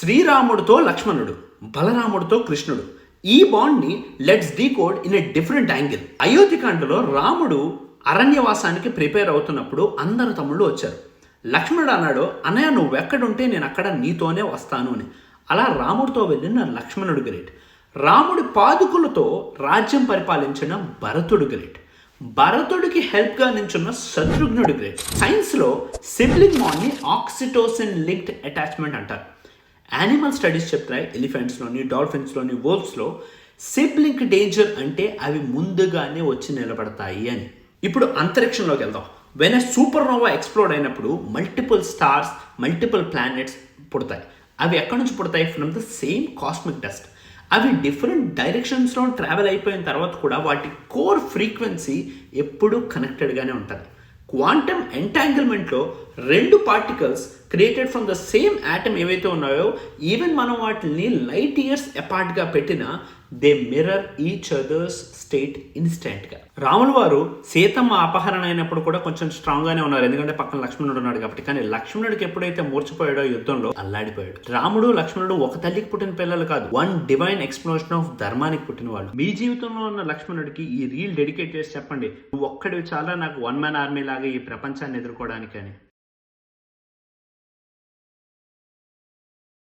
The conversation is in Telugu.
శ్రీరాముడితో లక్ష్మణుడు, బలరాముడితో కృష్ణుడు. ఈ బాండ్ని let's decode in a different angle. అయోధ్యకాండలో రాముడు అరణ్యవాసానికి ప్రిపేర్ అవుతున్నప్పుడు అందరు తమ్ముళ్ళు వచ్చారు. లక్ష్మణుడు అన్నాడు, అన్నయ్య నువ్వు ఎక్కడుంటే నేను అక్కడ నీతోనే వస్తాను అని. అలా రాముడితో వెళ్ళిన లక్ష్మణుడు గ్రేట్. రాముడి పాదుకులతో రాజ్యం పరిపాలించిన భరతుడు గ్రేట్. భరతుడికి హెల్ప్గా నించున్న శత్రుఘ్నుడు గ్రేట్. సైన్స్లో సిబ్లింగ్ బాండ్ని ఆక్సిటోసిన్ లింక్డ్ అటాచ్మెంట్ అంటారు. యానిమల్ స్టడీస్ చెప్తాయి, ఎలిఫెంట్స్లోని, డాల్ఫిన్స్లోని, వోల్ఫ్స్లో సిబ్లింగ్ డేంజర్ అంటే అవి ముందుగానే వచ్చి నిలబడతాయి అని. ఇప్పుడు అంతరిక్షంలోకి వెళ్దాం. వెన్ ఎ సూపర్నోవా ఎక్స్ప్లోడ్ అయినప్పుడు మల్టిపుల్ స్టార్స్, మల్టిపుల్ ప్లానెట్స్ పుడతాయి. అవి ఎక్కడి నుంచి పుడతాయి? From the same cosmic dust. అవి డిఫరెంట్ డైరెక్షన్స్లో ట్రావెల్ అయిపోయిన తర్వాత కూడా వాటి కోర్ ఫ్రీక్వెన్సీ ఎప్పుడూ కనెక్టెడ్గానే ఉంటుంది. క్వాంటమ్ ఎంటాంగిల్మెంట్లో రెండు particles created from the same atom ఏవైతే ఉన్నాయో, ఈవెన్ మనం వాటిని లైట్ ఇయర్స్ అపార్ట్గా పెట్టినా they mirror each others state ఇన్స్టెంట్గా. రాముల వారు సీతమ్మ అపహరణ అయినప్పుడు కూడా కొంచెం స్ట్రాంగ్గానే ఉన్నారు, ఎందుకంటే పక్కన లక్ష్మణుడు ఉన్నాడు కాబట్టి. కానీ లక్ష్మణుడికి ఎప్పుడైతే మూర్చిపోయాడో యుద్ధంలో అల్లాడిపోయాడు. రాముడు లక్ష్మణుడు ఒక తల్లికి పుట్టిన పిల్లలు కాదు, వన్ డివైన్ ఎక్స్ప్లోషన్ ఆఫ్ ధర్మానికి పుట్టిన వాళ్ళు. మీ జీవితంలో ఉన్న లక్ష్మణుడికి ఈ రీల్ డెడికేట్ చేసి చెప్పండి, నువ్వు ఒక్కడివి చాలా నాకు వన్ మ్యాన్ ఆర్మీ లాగా ఈ ప్రపంచాన్ని ఎదుర్కోవడానికి అని.